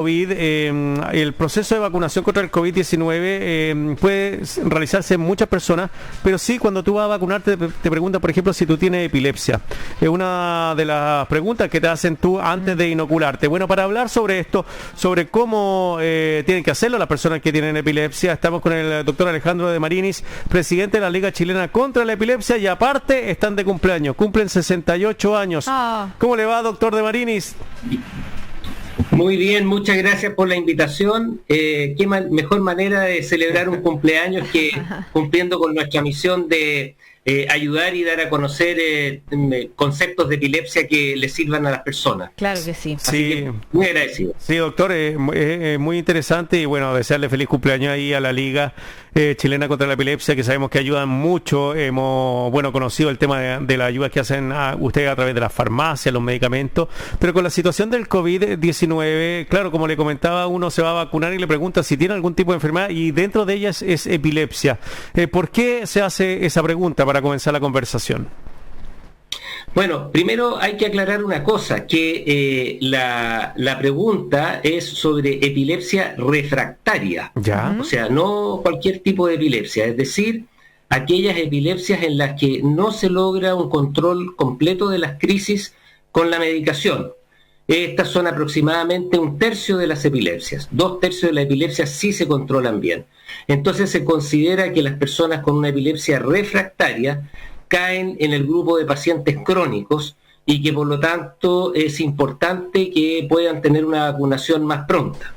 COVID, el proceso de vacunación contra el COVID-19 puede realizarse en muchas personas, pero sí cuando tú vas a vacunarte te preguntan, por ejemplo, si tú tienes epilepsia. Es una de las preguntas que te hacen tú antes de inocularte. Bueno, para hablar sobre esto, sobre cómo tienen que hacerlo las personas que tienen epilepsia, estamos con el doctor Alejandro de Marinis, presidente de la Liga Chilena contra la Epilepsia, y aparte están de cumpleaños, cumplen 68 años. ¿Cómo le va, doctor de Marinis? Muy bien, muchas gracias por la invitación. Qué mejor manera de celebrar un cumpleaños que cumpliendo con nuestra misión de ayudar y dar a conocer conceptos de epilepsia que les sirvan a las personas. Claro que sí. Así que muy agradecido. Sí, doctor, es muy interesante y bueno, desearle feliz cumpleaños ahí a la Liga Chilena contra la Epilepsia, que sabemos que ayudan mucho. Hemos, conocido el tema de las ayudas que hacen ustedes a través de las farmacias, los medicamentos, pero con la situación del COVID-19, claro, como le comentaba, uno se va a vacunar y le pregunta si tiene algún tipo de enfermedad y dentro de ellas es epilepsia. ¿Por qué se hace esa pregunta para comenzar la conversación? Bueno, primero hay que aclarar una cosa, que la pregunta es sobre epilepsia refractaria. ¿Ya? O sea, no cualquier tipo de epilepsia, es decir, aquellas epilepsias en las que no se logra un control completo de las crisis con la medicación. Estas son aproximadamente 1/3 de las epilepsias. 2/3 de las epilepsias sí se controlan bien. Entonces se considera que las personas con una epilepsia refractaria caen en el grupo de pacientes crónicos y que por lo tanto es importante que puedan tener una vacunación más pronta.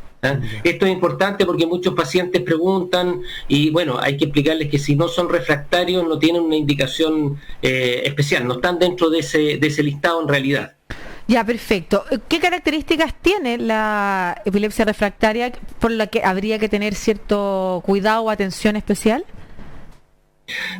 Esto es importante porque muchos pacientes preguntan y bueno, hay que explicarles que si no son refractarios no tienen una indicación especial, no están dentro de ese listado en realidad. Ya, perfecto. ¿Qué características tiene la epilepsia refractaria por la que habría que tener cierto cuidado o atención especial?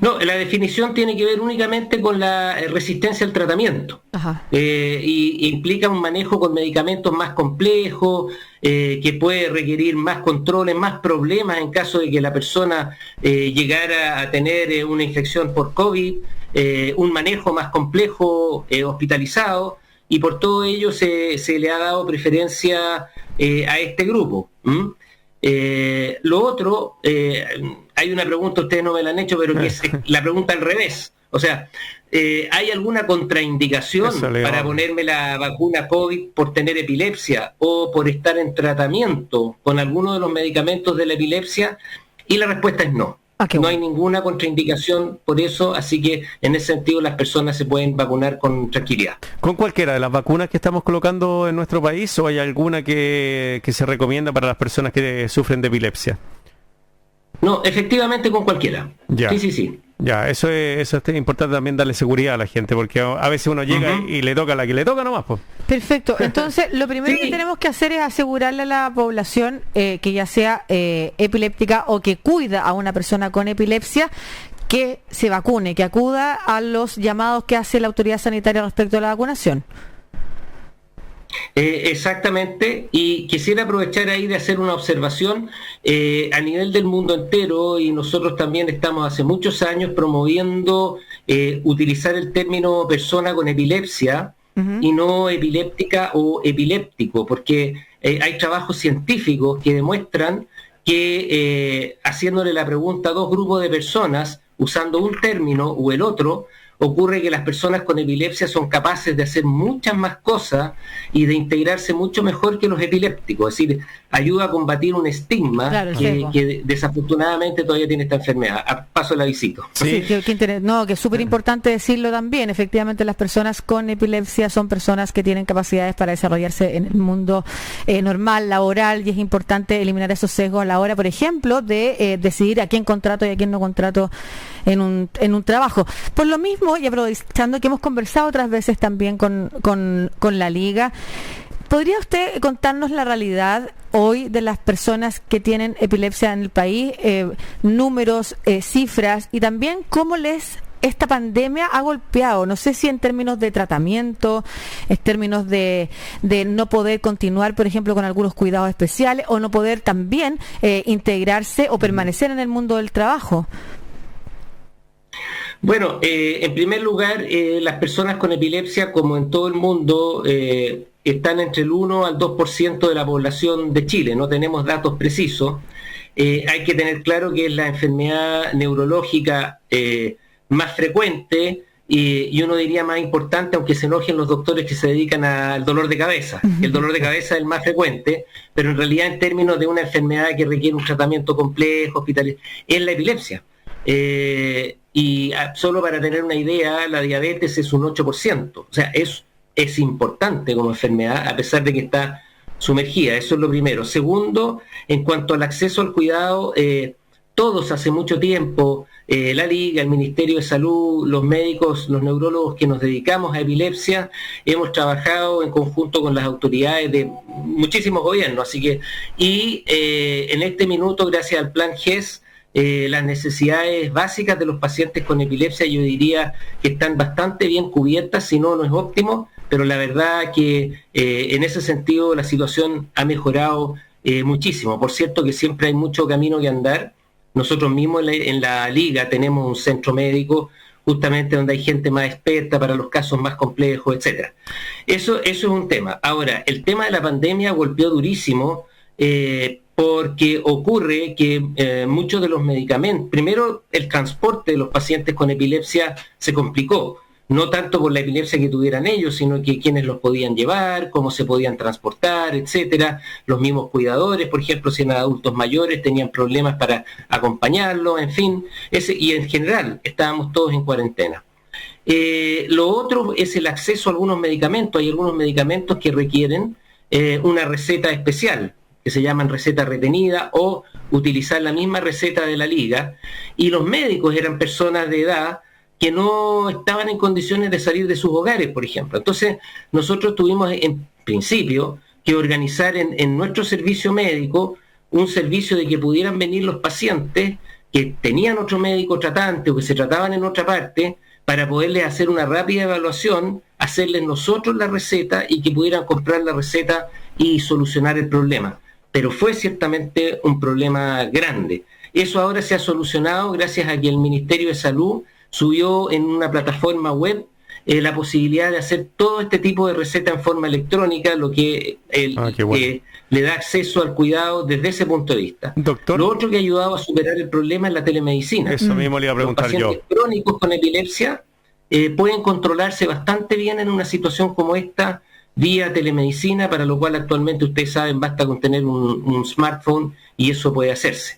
No, la definición tiene que ver únicamente con la resistencia al tratamiento. Y implica un manejo con medicamentos más complejos, que puede requerir más controles, más problemas en caso de que la persona llegara a tener una infección por COVID, un manejo más complejo hospitalizado, y por todo ello se le ha dado preferencia a este grupo. Lo otro, hay una pregunta, ustedes no me la han hecho, pero que es la pregunta al revés. O sea, ¿hay alguna contraindicación para ponerme la vacuna COVID por tener epilepsia o por estar en tratamiento con alguno de los medicamentos de la epilepsia? Y la respuesta es no. No hay ninguna contraindicación por eso, así que en ese sentido las personas se pueden vacunar con tranquilidad. ¿Con cualquiera de las vacunas que estamos colocando en nuestro país o hay alguna que se recomienda para las personas que sufren de epilepsia? No, efectivamente con cualquiera. Ya. Sí. Ya, eso es importante también, darle seguridad a la gente, porque a veces uno llega y le toca la que le toca nomás, pues. Perfecto. Entonces, lo primero que tenemos que hacer es asegurarle a la población que ya sea epiléptica o que cuida a una persona con epilepsia, que se vacune, que acuda a los llamados que hace la autoridad sanitaria respecto a la vacunación. Exactamente, y quisiera aprovechar ahí de hacer una observación a nivel del mundo entero, y nosotros también estamos hace muchos años promoviendo utilizar el término persona con epilepsia y no epiléptica o epiléptico, porque hay trabajos científicos que demuestran que haciéndole la pregunta a dos grupos de personas, usando un término o el otro, ocurre que las personas con epilepsia son capaces de hacer muchas más cosas y de integrarse mucho mejor que los epilépticos. Es decir, ayuda a combatir un estigma que desafortunadamente todavía tiene esta enfermedad. Paso el avisito. Sí, que es súper importante decirlo también. Efectivamente, las personas con epilepsia son personas que tienen capacidades para desarrollarse en el mundo normal, laboral, y es importante eliminar esos sesgos a la hora, por ejemplo, de decidir a quién contrato y a quién no contrato en un trabajo. Por lo mismo, y aprovechando que hemos conversado otras veces también con la Liga, ¿podría usted contarnos la realidad hoy de las personas que tienen epilepsia en el país, números, cifras, y también cómo esta pandemia ha golpeado? No sé si en términos de tratamiento, en términos de no poder continuar, por ejemplo, con algunos cuidados especiales, o no poder también integrarse o permanecer en el mundo del trabajo. Bueno, en primer lugar, las personas con epilepsia, como en todo el mundo, están entre el 1 al 2% de la población de Chile, no tenemos datos precisos. Hay que tener claro que es la enfermedad neurológica más frecuente y uno diría más importante, aunque se enojen los doctores que se dedican al dolor de cabeza. El dolor de cabeza es el más frecuente, pero en realidad en términos de una enfermedad que requiere un tratamiento complejo, hospitalario, es la epilepsia. Y solo para tener una idea, la diabetes es un 8%, o sea, es importante como enfermedad, a pesar de que está sumergida, eso es lo primero. Segundo, en cuanto al acceso al cuidado, todos hace mucho tiempo, la Liga, el Ministerio de Salud, los médicos, los neurólogos que nos dedicamos a epilepsia, hemos trabajado en conjunto con las autoridades de muchísimos gobiernos, así que, en este minuto, gracias al Plan GES, las necesidades básicas de los pacientes con epilepsia yo diría que están bastante bien cubiertas, si no es óptimo, pero la verdad que en ese sentido la situación ha mejorado muchísimo. Por cierto que siempre hay mucho camino que andar. Nosotros mismos en la Liga tenemos un centro médico justamente donde hay gente más experta para los casos más complejos, etcétera. Eso es un tema. Ahora, el tema de la pandemia golpeó durísimo porque ocurre que muchos de los medicamentos, primero el transporte de los pacientes con epilepsia se complicó, no tanto por la epilepsia que tuvieran ellos, sino que quiénes los podían llevar, cómo se podían transportar, etcétera. Los mismos cuidadores, por ejemplo, si eran adultos mayores, tenían problemas para acompañarlos, en fin, y en general estábamos todos en cuarentena. Lo otro es el acceso a algunos medicamentos. Hay algunos medicamentos que requieren una receta especial, que se llaman receta retenida, o utilizar la misma receta de la Liga, y los médicos eran personas de edad que no estaban en condiciones de salir de sus hogares, por ejemplo. Entonces, nosotros tuvimos en principio que organizar en nuestro servicio médico un servicio de que pudieran venir los pacientes que tenían otro médico tratante o que se trataban en otra parte, para poderles hacer una rápida evaluación, hacerles nosotros la receta y que pudieran comprar la receta y solucionar el problema. Pero fue ciertamente un problema grande. Eso ahora se ha solucionado gracias a que el Ministerio de Salud subió en una plataforma web la posibilidad de hacer todo este tipo de receta en forma electrónica, lo que le da acceso al cuidado desde ese punto de vista. Doctor, lo otro que ha ayudado a superar el problema es la telemedicina. Eso mismo le iba a preguntar yo. Los pacientes crónicos con epilepsia pueden controlarse bastante bien en una situación como esta vía telemedicina, para lo cual actualmente ustedes saben, basta con tener un smartphone y eso puede hacerse.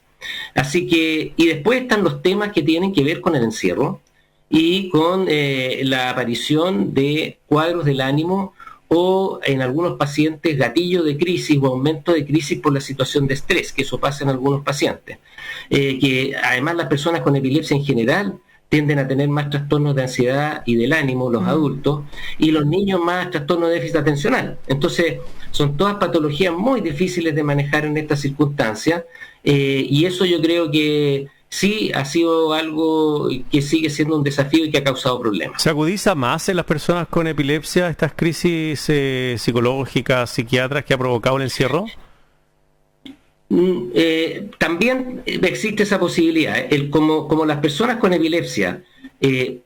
Así que, y después están los temas que tienen que ver con el encierro y con la aparición de cuadros del ánimo o en algunos pacientes gatillo de crisis o aumento de crisis por la situación de estrés, que eso pasa en algunos pacientes. Que además las personas con epilepsia en general tienden a tener más trastornos de ansiedad y del ánimo, los adultos, y los niños más trastornos de déficit atencional. Entonces, son todas patologías muy difíciles de manejar en estas circunstancias, y eso yo creo que sí ha sido algo que sigue siendo un desafío y que ha causado problemas. ¿Se agudiza más en las personas con epilepsia estas crisis psicológicas, psiquiatras que ha provocado el encierro? También existe esa posibilidad. Como las personas con epilepsia,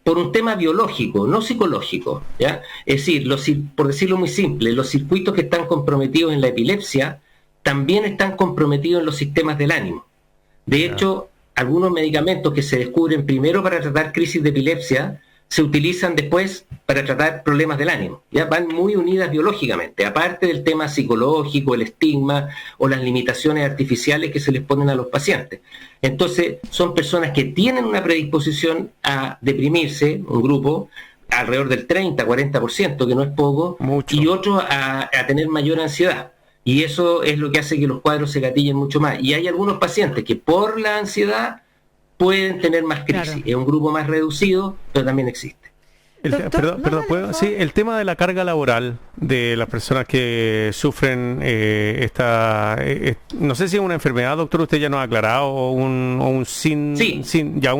por un tema biológico, no psicológico, ¿ya? Es decir, por decirlo muy simple, los circuitos que están comprometidos en la epilepsia también están comprometidos en los sistemas del ánimo. De hecho, algunos medicamentos que se descubren primero para tratar crisis de epilepsia se utilizan después para tratar problemas del ánimo. Ya van muy unidas biológicamente, aparte del tema psicológico, el estigma o las limitaciones artificiales que se les ponen a los pacientes. Entonces, son personas que tienen una predisposición a deprimirse, un grupo, alrededor del 30-40%, que no es poco, mucho, y otros a tener mayor ansiedad. Y eso es lo que hace que los cuadros se gatillen mucho más. Y hay algunos pacientes que por la ansiedad pueden tener más crisis. Claro. Es un grupo más reducido, pero también existe. Sí, el tema de la carga laboral de las personas que sufren no sé si es una enfermedad, doctor, usted ya nos ha aclarado, o una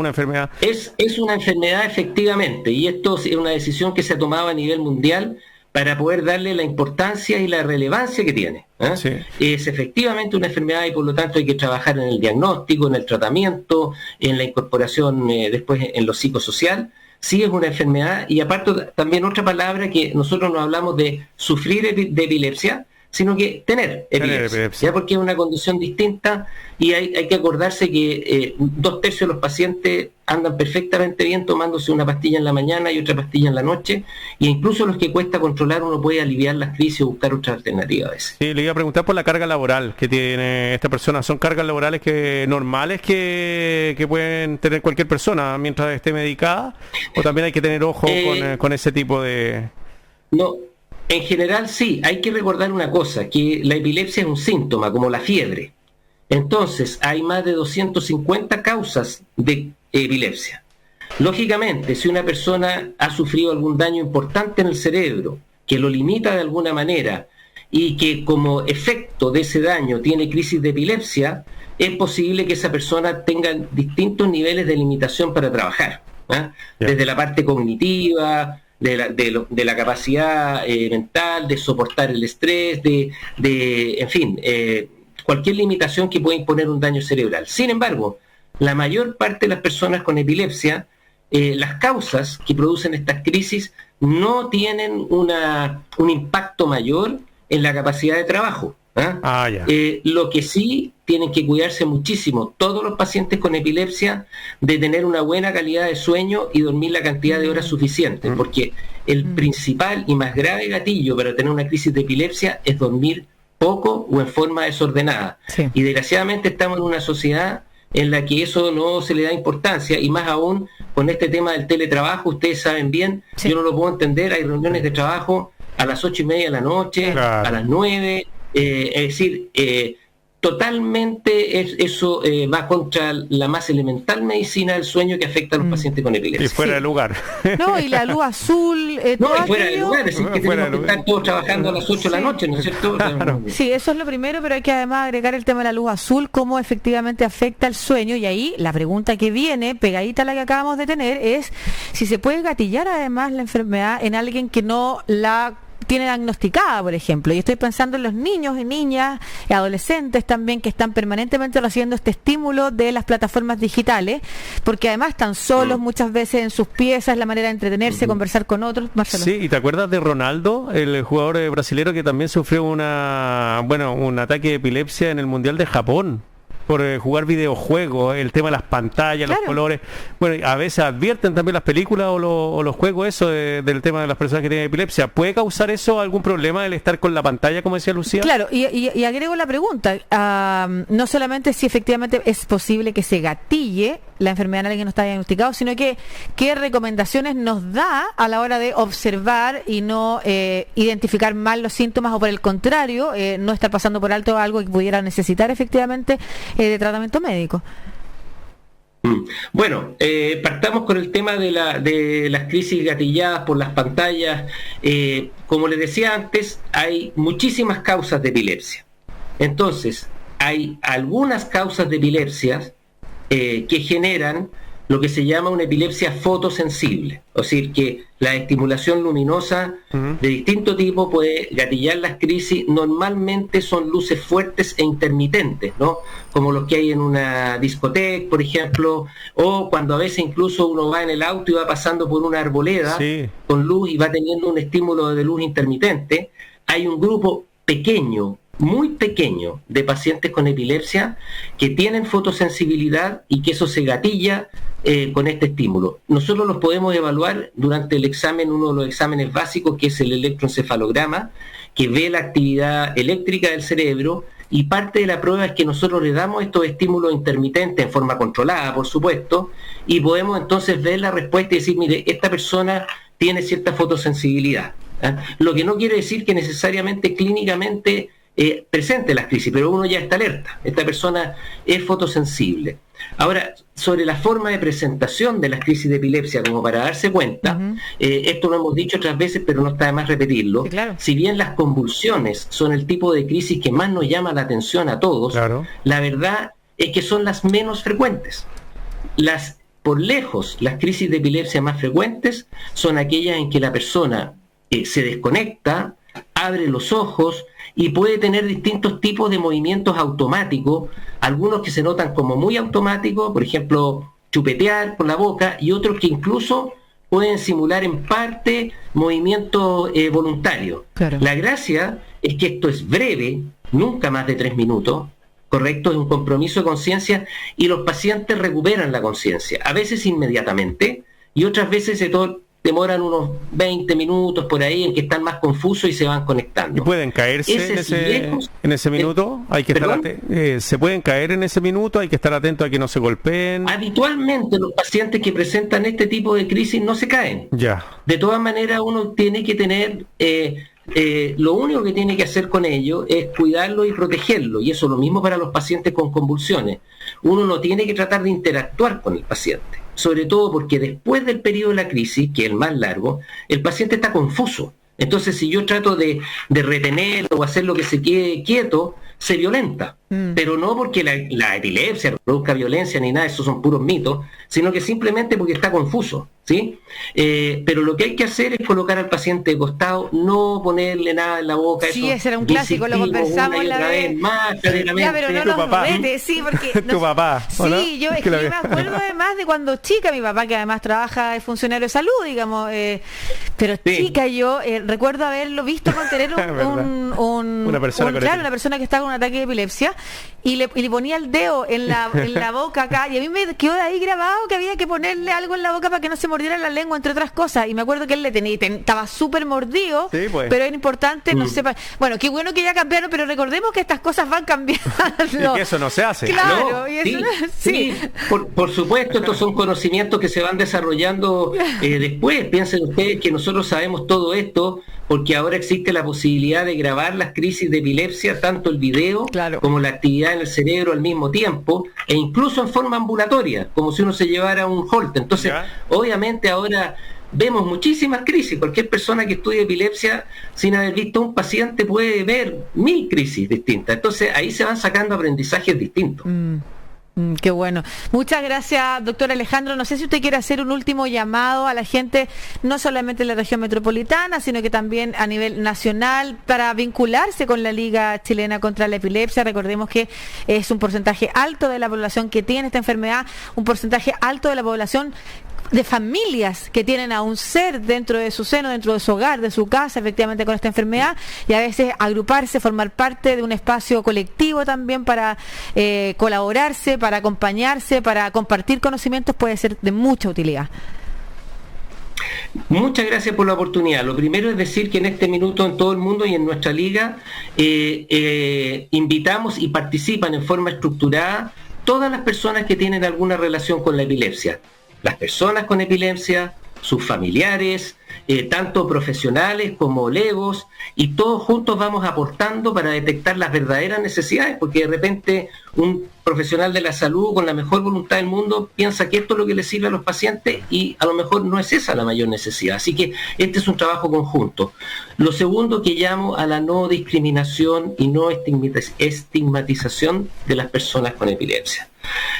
enfermedad. Es una enfermedad, efectivamente, y esto es una decisión que se ha tomado a nivel mundial para poder darle la importancia y la relevancia que tiene. Sí. Es efectivamente una enfermedad y por lo tanto hay que trabajar en el diagnóstico, en el tratamiento, en la incorporación después en lo psicosocial, sí es una enfermedad, y aparte también otra palabra que nosotros no hablamos de sufrir de epilepsia, sino que tener epilepsia, ¿ya? Porque es una condición distinta y hay que acordarse que 2/3 de los pacientes andan perfectamente bien tomándose una pastilla en la mañana y otra pastilla en la noche, e incluso los que cuesta controlar uno puede aliviar las crisis o buscar otra alternativa a veces. Sí, le iba a preguntar por la carga laboral que tiene esta persona. ¿Son cargas laborales normales que pueden tener cualquier persona mientras esté medicada? ¿O también hay que tener ojo con ese tipo de...? No. En general sí, hay que recordar una cosa, que la epilepsia es un síntoma, como la fiebre. Entonces, hay más de 250 causas de epilepsia. Lógicamente, si una persona ha sufrido algún daño importante en el cerebro, que lo limita de alguna manera, y que como efecto de ese daño tiene crisis de epilepsia, es posible que esa persona tenga distintos niveles de limitación para trabajar, ¿eh? Desde la parte cognitiva, de la capacidad mental, de soportar el estrés, en fin, cualquier limitación que pueda imponer un daño cerebral. Sin embargo, la mayor parte de las personas con epilepsia, las causas que producen estas crisis no tienen un impacto mayor en la capacidad de trabajo. Lo que sí tienen que cuidarse muchísimo todos los pacientes con epilepsia de tener una buena calidad de sueño y dormir la cantidad de horas suficientes, porque el principal y más grave gatillo para tener una crisis de epilepsia es dormir poco o en forma desordenada. Sí. Y desgraciadamente estamos en una sociedad en la que eso no se le da importancia, y más aún con este tema del teletrabajo. Ustedes saben bien, yo no lo puedo entender, hay reuniones de trabajo a las 8:30 de la noche, a las 9, es decir, totalmente eso va contra la más elemental medicina del sueño que afecta a los pacientes con epilepsia. Y fuera de lugar. No, y la luz azul. No, y fuera de lugar, es decir, que tenemos que estar todos trabajando a las 8 de la noche, ¿no es cierto? Claro. Sí, eso es lo primero, pero hay que además agregar el tema de la luz azul, cómo efectivamente afecta el sueño, y ahí la pregunta que viene, pegadita a la que acabamos de tener, es si se puede gatillar además la enfermedad en alguien que no la tiene diagnosticada, por ejemplo. Y estoy pensando en los niños y niñas, y adolescentes también, que están permanentemente recibiendo este estímulo de las plataformas digitales, porque además están solos muchas veces en sus piezas, la manera de entretenerse, conversar con otros. Marcelo. Sí, ¿y te acuerdas de Ronaldo, el jugador brasilero que también sufrió un ataque de epilepsia en el Mundial de Japón? Por jugar videojuegos, el tema de las pantallas, claro, los colores. Bueno, a veces advierten también las películas o los juegos eso del tema de las personas que tienen epilepsia. ¿Puede causar eso algún problema el estar con la pantalla, como decía Lucía? Claro, y agrego la pregunta, no solamente si efectivamente es posible que se gatille la enfermedad en alguien que no está diagnosticado, sino que qué recomendaciones nos da a la hora de observar y no identificar mal los síntomas, o por el contrario, no estar pasando por alto algo que pudiera necesitar efectivamente de tratamiento médico. Bueno, partamos con el tema de las crisis gatilladas por las pantallas. Como les decía antes, hay muchísimas causas de epilepsia. Entonces, hay algunas causas de epilepsia que generan lo que se llama una epilepsia fotosensible, es decir, que la estimulación luminosa de distinto tipo puede gatillar las crisis. Normalmente son luces fuertes e intermitentes, ¿no? Como los que hay en una discoteca, por ejemplo, o cuando a veces incluso uno va en el auto y va pasando por una arboleda con luz y va teniendo un estímulo de luz intermitente. Hay un grupo pequeño, muy pequeño, de pacientes con epilepsia que tienen fotosensibilidad y que eso se gatilla con este estímulo. Nosotros los podemos evaluar durante el examen, uno de los exámenes básicos, que es el electroencefalograma, que ve la actividad eléctrica del cerebro, y parte de la prueba es que nosotros le damos estos estímulos intermitentes en forma controlada, por supuesto, y podemos entonces ver la respuesta y decir, mire, esta persona tiene cierta fotosensibilidad. Lo que no quiere decir que necesariamente clínicamente presente las crisis, pero uno ya está alerta, esta persona es fotosensible. Ahora, sobre la forma de presentación de las crisis de epilepsia, como para darse cuenta, esto lo hemos dicho otras veces, pero no está de más repetirlo. Sí, claro. Si bien las convulsiones son el tipo de crisis que más nos llama la atención a todos, claro, la verdad es que son las menos frecuentes. Por lejos, las crisis de epilepsia más frecuentes son aquellas en que la persona se desconecta, abre los ojos y puede tener distintos tipos de movimientos automáticos, algunos que se notan como muy automáticos, por ejemplo, chupetear por la boca, y otros que incluso pueden simular en parte movimientos voluntarios. Claro. La gracia es que esto es breve, nunca más de 3 minutos, ¿correcto? Es un compromiso de conciencia y los pacientes recuperan la conciencia, a veces inmediatamente y otras veces demoran unos 20 minutos por ahí en que están más confusos y se van conectando. ¿Y pueden caerse en ese minuto? Hay que estar ¿se pueden caer en ese minuto? Hay que estar atento a que no se golpeen. Habitualmente los pacientes que presentan este tipo de crisis no se caen. Ya. De todas maneras uno tiene que tener... lo único que tiene que hacer con ello es cuidarlo y protegerlo, y eso es lo mismo para los pacientes con convulsiones. Uno no tiene que tratar de interactuar con el paciente, sobre todo porque después del periodo de la crisis, que es el más largo, el paciente está confuso. Entonces, si yo trato de retenerlo o hacer lo que se quede quieto, se violenta. Pero no porque la epilepsia produzca violencia ni nada, esos son puros mitos, sino que simplemente porque está confuso, ¿sí? Pero lo que hay que hacer es colocar al paciente de costado, no ponerle nada en la boca. Sí, eso, ese era un clásico, lo conversamos la vez. Ya, pero no nos mete, sí, porque... tu papá, sí, ¿no? Yo es que me acuerdo además de cuando chica, mi papá, que además trabaja, es funcionario de salud, digamos, pero sí. Chica yo recuerdo haberlo visto con tener una persona que estaba con un ataque de epilepsia y le ponía el dedo en la boca acá, y a mí me quedó de ahí grabado que había que ponerle algo en la boca para que no se mordiera la lengua, entre otras cosas, y me acuerdo que él estaba súper mordido, sí, pues. Pero era importante, no sepa, bueno, qué bueno que ya cambiaron, pero recordemos que estas cosas van cambiando. Y que eso no se hace. Claro, no, y eso sí. Por supuesto, estos son conocimientos que se van desarrollando después. Piensen ustedes que nosotros sabemos todo esto porque ahora existe la posibilidad de grabar las crisis de epilepsia, tanto el video como la actividad en el cerebro al mismo tiempo, e incluso en forma ambulatoria, como si uno se llevara un Holter. Entonces, obviamente ahora vemos muchísimas crisis. Cualquier persona que estudie epilepsia sin haber visto a un paciente puede ver 1000 crisis distintas. Entonces, ahí se van sacando aprendizajes distintos. Qué bueno. Muchas gracias, doctor Alejandro. No sé si usted quiere hacer un último llamado a la gente, no solamente en la región metropolitana, sino que también a nivel nacional, para vincularse con la Liga Chilena contra la Epilepsia. Recordemos que es un porcentaje alto de la población que tiene esta enfermedad, un porcentaje alto de la población de familias que tienen a un ser dentro de su seno, dentro de su hogar, de su casa, efectivamente con esta enfermedad, y a veces agruparse, formar parte de un espacio colectivo también para colaborarse, para acompañarse, para compartir conocimientos, puede ser de mucha utilidad. Muchas gracias por la oportunidad. Lo primero es decir que en este minuto en todo el mundo y en nuestra liga invitamos y participan en forma estructurada todas las personas que tienen alguna relación con la epilepsia. Las personas con epilepsia, sus familiares, tanto profesionales como legos, y todos juntos vamos aportando para detectar las verdaderas necesidades, porque de repente un profesional de la salud con la mejor voluntad del mundo piensa que esto es lo que le sirve a los pacientes y a lo mejor no es esa la mayor necesidad. Así que este es un trabajo conjunto. Lo segundo, que llamo a la no discriminación y no estigmatización de las personas con epilepsia.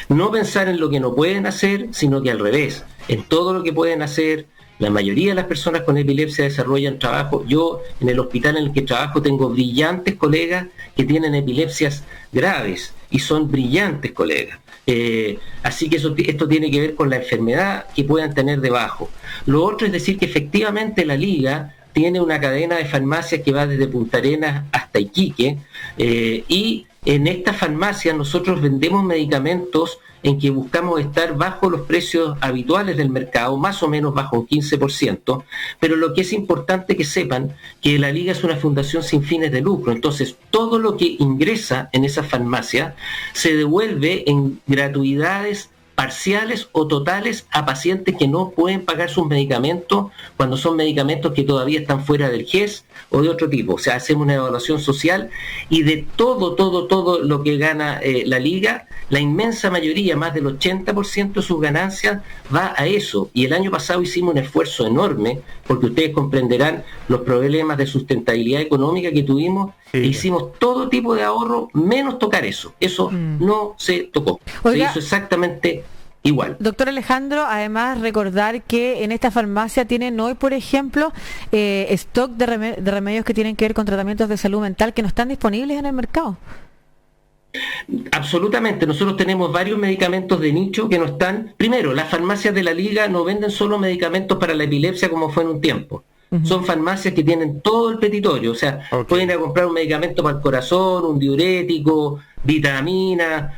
No pensar en lo que no pueden hacer, sino que al revés, en todo lo que pueden hacer. La mayoría de las personas con epilepsia desarrollan trabajo. Yo, en el hospital en el que trabajo, tengo brillantes colegas que tienen epilepsias graves y son brillantes colegas. Así que esto tiene que ver con la enfermedad que puedan tener debajo. Lo otro es decir que efectivamente la Liga tiene una cadena de farmacias que va desde Punta Arenas hasta Iquique, y en estas farmacias nosotros vendemos medicamentos en que buscamos estar bajo los precios habituales del mercado, más o menos bajo un 15%, pero lo que es importante que sepan que la Liga es una fundación sin fines de lucro, entonces todo lo que ingresa en esa farmacia se devuelve en gratuidades parciales o totales a pacientes que no pueden pagar sus medicamentos cuando son medicamentos que todavía están fuera del GES o de otro tipo. O sea, hacemos una evaluación social y de todo lo que gana la Liga, la inmensa mayoría, más del 80% de sus ganancias va a eso. Y el año pasado hicimos un esfuerzo enorme, porque ustedes comprenderán los problemas de sustentabilidad económica que tuvimos. Sí. Hicimos todo tipo de ahorro, menos tocar eso. Eso no se tocó. Oiga, se hizo exactamente igual. Doctor Alejandro, además recordar que en esta farmacia tienen hoy, por ejemplo, stock de remedios que tienen que ver con tratamientos de salud mental que no están disponibles en el mercado. Absolutamente. Nosotros tenemos varios medicamentos de nicho que no están. Primero, las farmacias de la Liga no venden solo medicamentos para la epilepsia como fue en un tiempo. Son farmacias que tienen todo el petitorio, o sea, pueden ir a comprar un medicamento para el corazón, un diurético, vitamina,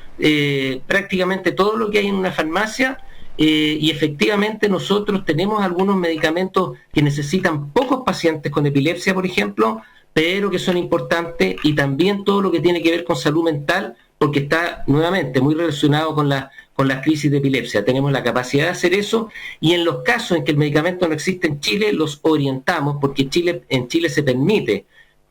prácticamente todo lo que hay en una farmacia, y efectivamente nosotros tenemos algunos medicamentos que necesitan pocos pacientes con epilepsia, por ejemplo, pero que son importantes, y también todo lo que tiene que ver con salud mental, porque está nuevamente muy relacionado con las crisis de epilepsia. Tenemos la capacidad de hacer eso, y en los casos en que el medicamento no existe en Chile, los orientamos, porque en Chile se permite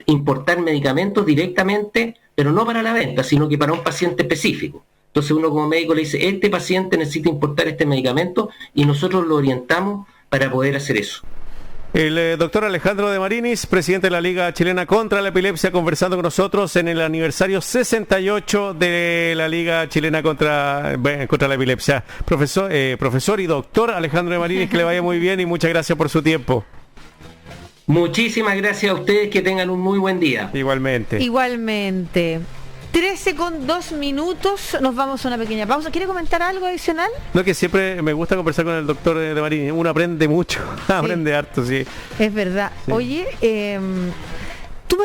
importar medicamentos directamente, pero no para la venta, sino que para un paciente específico. Entonces uno como médico le dice, este paciente necesita importar este medicamento, y nosotros lo orientamos para poder hacer eso. El doctor Alejandro de Marinis, presidente de la Liga Chilena contra la Epilepsia, conversando con nosotros en el aniversario 68 de la Liga Chilena contra la Epilepsia. Profesor y doctor Alejandro de Marinis, que le vaya muy bien y muchas gracias por su tiempo. Muchísimas gracias a ustedes, que tengan un muy buen día. Igualmente. Igualmente. 13:02, nos vamos a una pequeña pausa. ¿Quiere comentar algo adicional? No, que siempre me gusta conversar con el doctor de Marín. Uno aprende mucho, aprende harto, sí. Es verdad. Sí. Oye, tú me